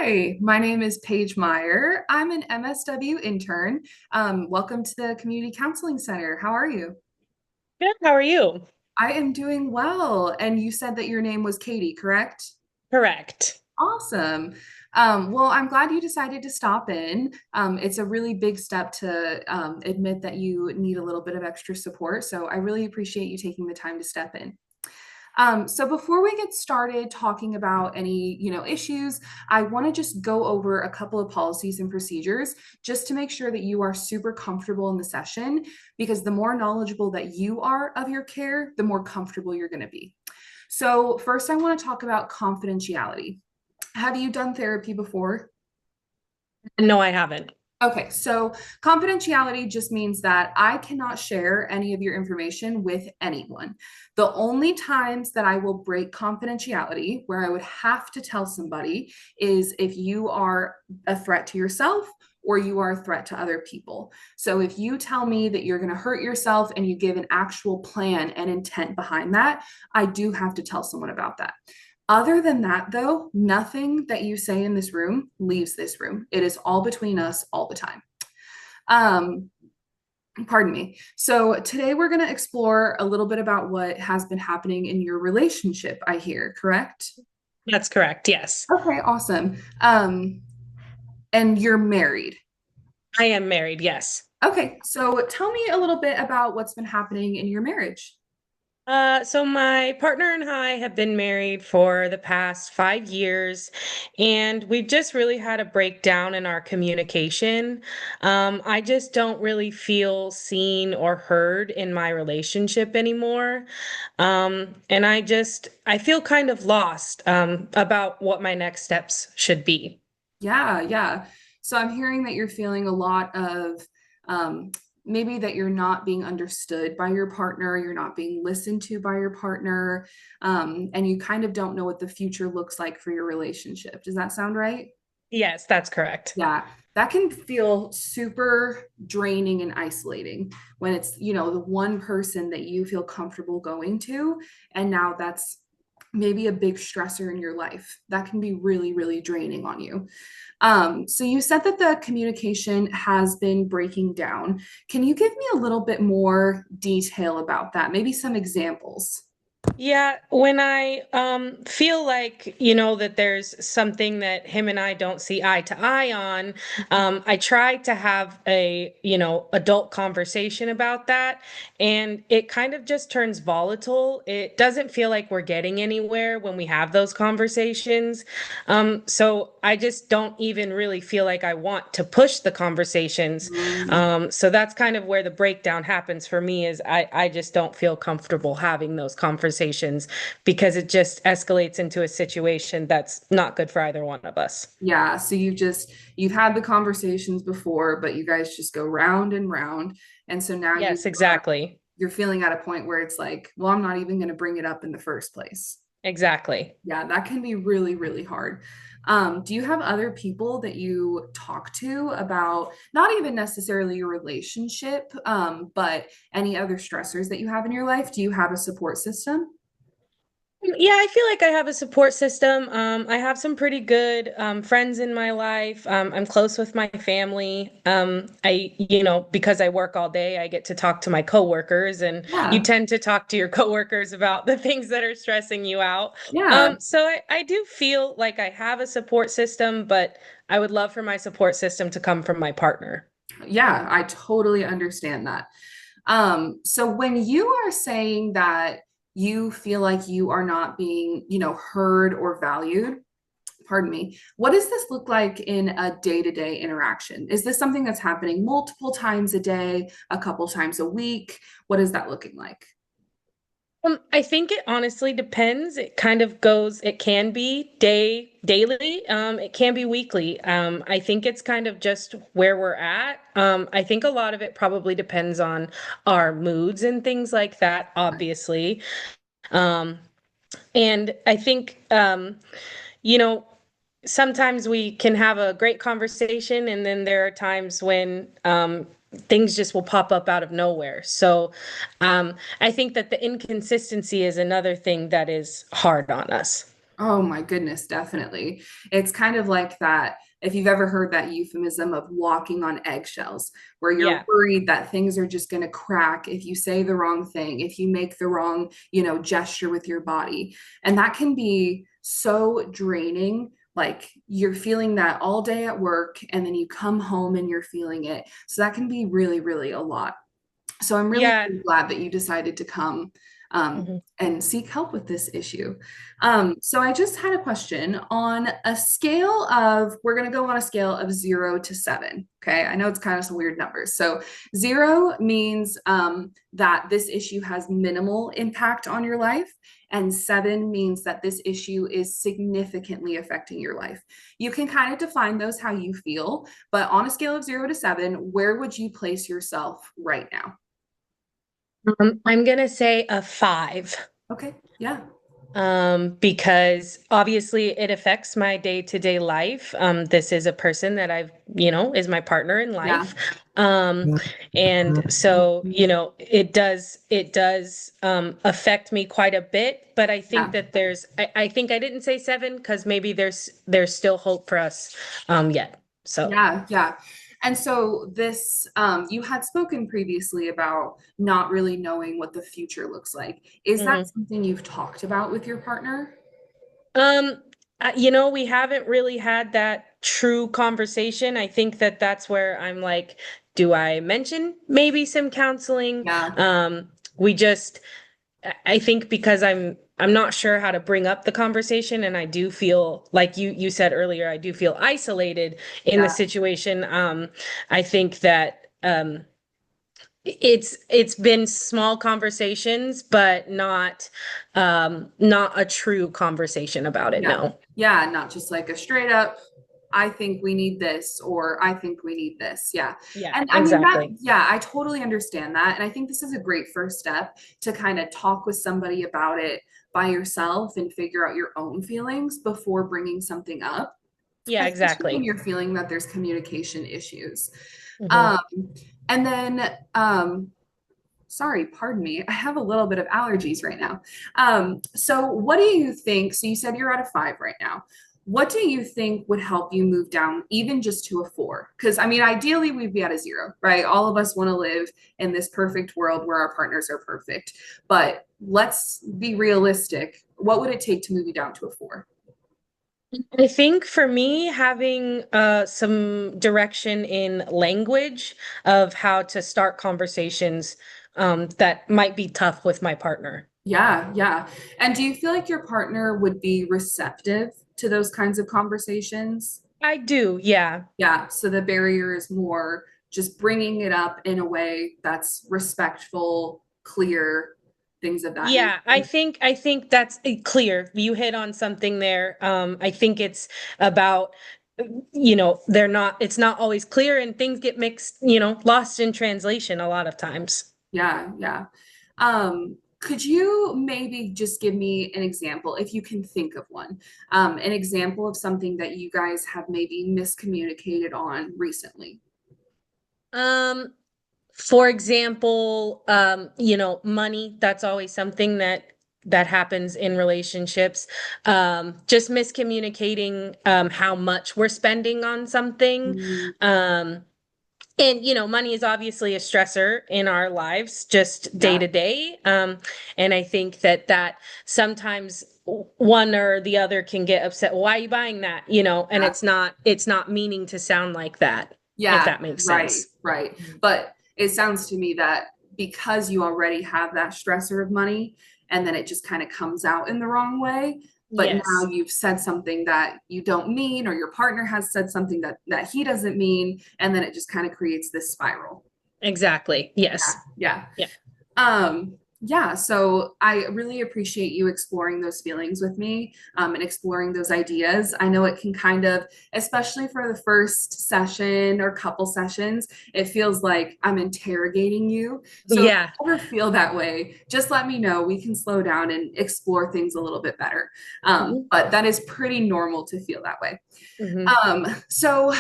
Hi, my name is Paige Meyer. I'm an MSW intern. Welcome to the Community Counseling Center. How are you? Good. How are you? I am doing well. And you said that your name was Katie, correct? Correct. Awesome. Well, I'm glad you decided to stop in. It's a really big step to admit that you need a little bit of extra support. So I really appreciate you taking the time to step in. So before we get started talking about any, issues, I want to just go over a couple of policies and procedures just to make sure that you are super comfortable in the session, because the more knowledgeable that you are of your care, the more comfortable you're going to be. So first, I want to talk about confidentiality. Have you done therapy before? No, I haven't. Okay, so confidentiality just means that I cannot share any of your information with anyone. The only times that I will break confidentiality, where I would have to tell somebody, is if you are a threat to yourself or you are a threat to other people. So if you tell me that you're going to hurt yourself and you give an actual plan and intent behind that, I do have to tell someone about that. Other than that, though, nothing that you say in this room leaves this room. It is all between us all the time. Um, Pardon me. So today we're going to explore a little bit about what has been happening in your relationship, I hear, correct? That's correct. Yes. Okay, awesome. And you're married. I am married. Yes. Okay, so tell me a little bit about what's been happening in your marriage. So my partner and I have been married for the past 5 years, and we've just really had a breakdown in our communication. I just don't really feel seen or heard in my relationship anymore. And I feel kind of lost, about what my next steps should be. Yeah, yeah. So I'm hearing that you're feeling a lot of um, maybe that you're not being understood by your partner, you're not being listened to by your partner, and you kind of don't know what the future looks like for your relationship. Does that sound right? Yes, that's correct. Yeah, that can feel super draining and isolating when it's, the one person that you feel comfortable going to, and now that's maybe a big stressor in your life. That can be really, really draining on you. So you said that the communication has been breaking down. Can you give me a little bit more detail about that? Maybe some examples. Yeah, when I feel like, that there's something that him and I don't see eye to eye on, I try to have a, adult conversation about that, and it kind of just turns volatile. It doesn't feel like we're getting anywhere when we have those conversations. So I just don't even really feel like I want to push the conversations. Mm. So that's kind of where the breakdown happens for me is I just don't feel comfortable having those conversations because it just escalates into a situation that's not good for either one of us. Yeah, so you've had the conversations before, but you guys just go round and round. And so now Yes, exactly. you're feeling at a point where it's like, well, I'm not even going to bring it up in the first place. Exactly. Yeah, that can be really, really hard. Do you have other people that you talk to about not even necessarily your relationship, but any other stressors that you have in your life? Do you have a support system? Yeah, I feel like I have a support system. I have some pretty good friends in my life. I'm close with my family. Because I work all day, I get to talk to my coworkers, and you Yeah, tend to talk to your coworkers about the things that are stressing you out. yeah, So I do feel like I have a support system, but I would love for my support system to come from my partner. yeah, I totally understand that. So when you are saying that you feel like you are not being, heard or valued, pardon me, what does this look like in a day-to-day interaction? Is this something that's happening multiple times a day, a couple times a week? What is that looking like? I think it honestly depends. It kind of goes, it can be daily, it can be weekly. I think it's kind of just where we're at. I think a lot of it probably depends on our moods and things like that, obviously. Um, and I think, you know, sometimes we can have a great conversation, and then there are times when things just will pop up out of nowhere. So I think that the inconsistency is another thing that is hard on us. Oh my goodness, definitely. It's kind of like that. If you've ever heard that euphemism of walking on eggshells, where you're Yeah. worried that things are just going to crack if you say the wrong thing, if you make the wrong, gesture with your body. And that can be so draining. Like you're feeling that all day at work, and then you come home and you're feeling it. So that can be really, really a lot. So I'm really, Yeah. really glad that you decided to come Mhm. and seek help with this issue. So I just had a question on a scale of, we're going to go on a scale of 0 to 7. Okay. I know it's kind of some weird numbers. So 0 means that this issue has minimal impact on your life. And 7 means that this issue is significantly affecting your life. You can kind of define those how you feel, but on a scale of 0 to 7, where would you place yourself right now? I'm gonna say a 5. Okay. Yeah. Because obviously it affects my day-to-day life. This is a person that is my partner in Yeah. life. Um, and so, it does affect me quite a bit, but I think Yeah. that I think I didn't say 7 because maybe there's still hope for us yet. So Yeah. Yeah. And so this, you had spoken previously about not really knowing what the future looks like. Is that mhm. something you've talked about with your partner? Um, we haven't really had that true conversation. I think that that's where I'm like, do I mention maybe some counseling? Yeah. We just, I think because I'm not sure how to bring up the conversation, and I do feel like you said earlier, I do feel isolated in the Yeah. situation. I think that it's been small conversations, but not a true conversation about it, Yeah. no. Yeah. Not just like a straight up, I think we need this, or I think we need this. Yeah. Yeah, And I mean, exactly. yeah, I totally understand that. And I think this is a great first step to kind of talk with somebody about it by yourself and figure out your own feelings before bringing something up, Yeah, especially when exactly. you're feeling that there's communication issues. Hmm. Um, and then, sorry, pardon me, I have a little bit of allergies right now. So what do you think? So you said you're at a 5 right now. What do you think would help you move down even just to a 4? Because I mean, ideally, we'd be at a 0, right? All of us want to live in this perfect world where our partners are perfect. But let's be realistic. What would it take to move you down to a 4? I think for me, having some direction in language of how to start conversations that might be tough with my partner. Yeah, yeah. And do you feel like your partner would be receptive to those kinds of conversations? I do, yeah. Yeah, so the barrier is more just bringing it up in a way that's respectful, clear, things of that Yeah, nature. I think that's clear. You hit on something there. I think it's about it's not always clear and things get mixed, lost in translation a lot of times. Yeah, yeah. Could you maybe just give me an example, if you can think of one, an example of something that you guys have maybe miscommunicated on recently? Um, for example, money, that's always something that happens in relationships. Just miscommunicating how much we're spending on something. Mm, Um, and money is obviously a stressor in our lives, just day yeah, to day. And I think that sometimes one or the other can get upset. Why are you buying that? And yeah. it's not meaning to sound like that, if Yeah, that makes right, sense. right. But it sounds to me that because you already have that stressor of money, and then it just kind of comes out in the wrong way, but now Yes, you've said something that you don't mean, or your partner has said something that he doesn't mean, and then it just kind of creates this spiral. exactly. Yeah, Yes. yeah. Yeah. Yeah, so I really appreciate you exploring those feelings with me, and exploring those ideas. I know it can kind of, especially for the first session or couple sessions, it feels like I'm interrogating you. So if Yeah. you ever feel that way, just let me know. We can slow down and explore things a little bit better. Hmm. But that is pretty normal to feel that way. Hmm. So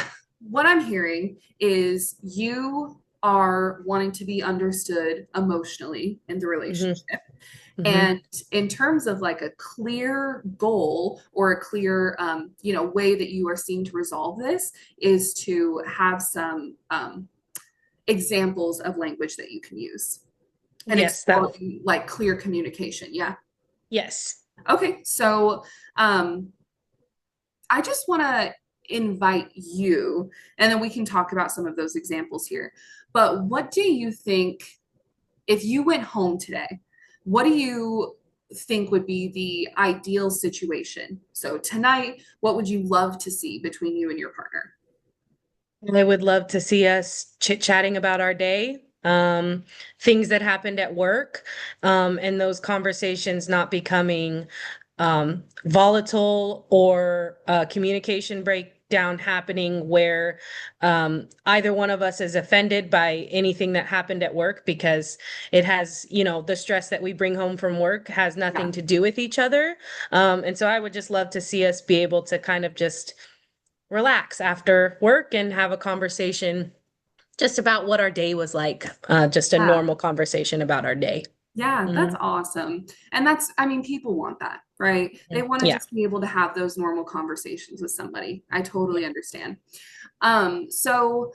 what I'm hearing is you are wanting to be understood emotionally in the Hmm. relationship. Hmm. And in terms of like a clear goal or a clear, way that you are seeing to resolve this is to have some examples of language that you can use and Yes, that, exploring like clear communication. Yeah. yes. Okay. So um, I just want to invite you, and then we can talk about some of those examples here. But what do you think if you went home today? What do you think would be the ideal situation? So tonight, what would you love to see between you and your partner? I would love to see us chit-chatting about our day, things that happened at work, and those conversations not becoming volatile or communication breakdown happening where either one of us is offended by anything that happened at work because it has, the stress that we bring home from work has nothing Yeah. to do with each other. And so I would just love to see us be able to kind of just relax after work and have a conversation just about what our day was like, just a Yeah. normal conversation about our day. Yeah, that's Mhm. awesome. And I mean, people want that, right? They want to Yeah. just be able to have those normal conversations with somebody. I totally understand. So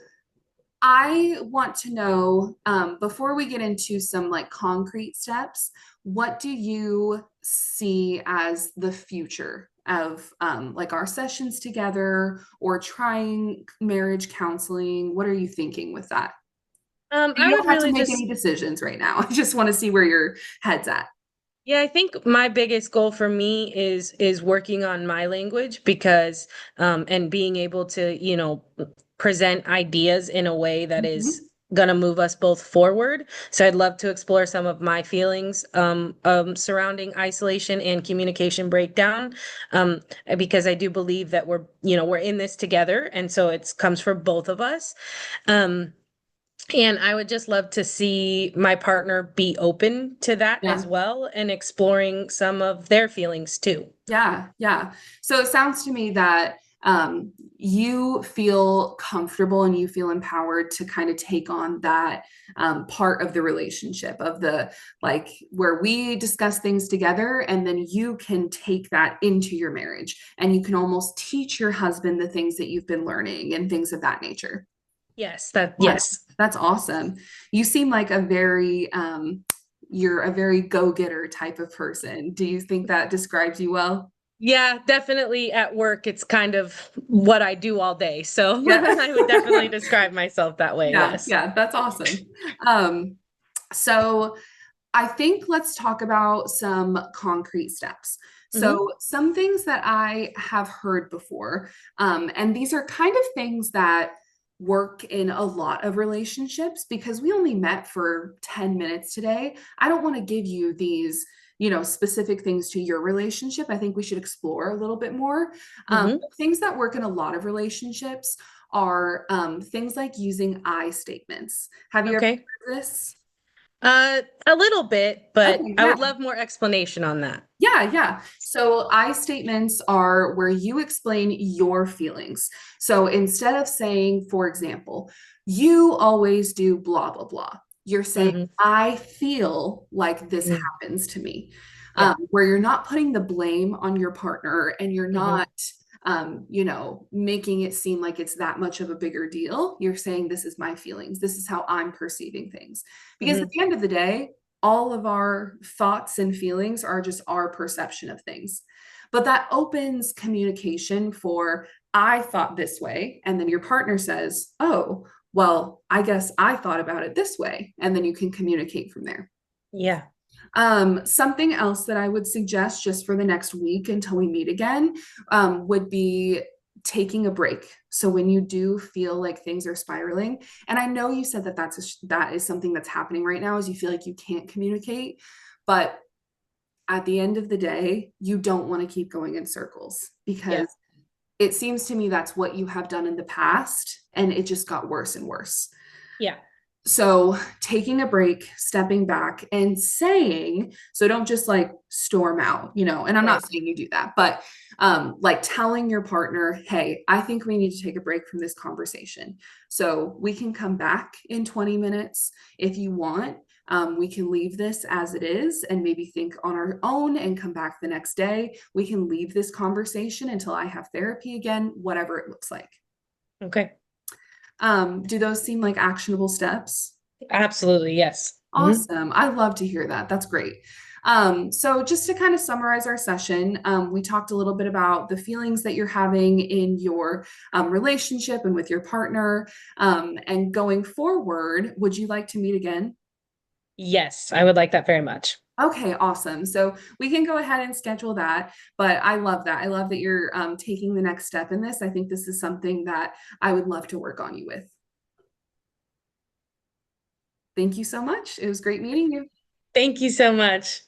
I want to know, before we get into some like concrete steps, what do you see as the future of like our sessions together or trying marriage counseling? What are you thinking with that? I You would don't have to really make just, any decisions right now. I just want to see where your head's at. yeah, I think my biggest goal for me is working on my language because and being able to, present ideas in a way that is Mhm. going to move us both forward. So I'd love to explore some of my feelings surrounding isolation and communication breakdown, because I do believe that we're in this together, and so it comes for both of us. Um, and I would just love to see my partner be open to that as Yeah. well and exploring some of their feelings too. Yeah, yeah. So it sounds to me that you feel comfortable and you feel empowered to kind of take on that part of the relationship of the like where we discuss things together and then you can take that into your marriage and you can almost teach your husband the things that you've been learning and things of that nature. Yeah, Yes. that's awesome. You seem like you're a very go-getter type of person. Do you think that describes you well? Yeah, definitely at work, it's kind of what I do all day. So Yeah. I would definitely describe myself that way. Yeah, Yes. yeah, that's awesome. Um, so I think let's talk about some concrete steps. Hmm. So, some things that I have heard before, and these are kind of things that work in a lot of relationships because we only met for 10 minutes today. I don't want to give you these, specific things to your relationship. I think we should explore a little bit more. Hmm. Things that work in a lot of relationships are things like using I statements. Have you ever Okay. heard of this? A little bit, but Okay, I yeah. would love more explanation on that. Yeah, yeah. So I statements are where you explain your feelings. So instead of saying, for example, you always do blah, blah, blah, you're saying, Hmm. I feel like this happens to me, Yeah. where you're not putting the blame on your partner and you're Hmm. not, making it seem like it's that much of a bigger deal. You're saying, this is my feelings. This is how I'm perceiving things. Because at Hmm. the end of the day, all of our thoughts and feelings are just our perception of things. But that opens communication for, I thought this way. And then your partner says, oh, well, I guess I thought about it this way. And then you can communicate from there. Yeah. Something else that I would suggest just for the next week until we meet again would be taking a break. So when you do feel like things are spiraling, and I know you said that that is something that's happening right now, is you feel like you can't communicate, but at the end of the day, you don't want to keep going in circles Yeah. because it seems to me that's what you have done in the past, and it just got worse and worse. Yeah. So taking a break, stepping back and saying, so don't just like storm out, and I'm not Right. saying you do that, but like telling your partner, hey, I think we need to take a break from this conversation. So we can come back in 20 minutes if you want, We can leave this as it is and maybe think on our own and come back the next day. We can leave this conversation until I have therapy again, whatever it looks like. Okay. Do those seem like actionable steps? Absolutely. Yes. Awesome. I love to hear that. That's great. So just to kind of summarize our session, we talked a little bit about the feelings that you're having in your relationship and with your partner. And going forward, would you like to meet again? Yes, I would like that very much. Okay, awesome. So we can go ahead and schedule that. But I love that. I love that you're taking the next step in this. I think this is something that I would love to work on you with. Thank you so much. It was great meeting you. Thank you so much.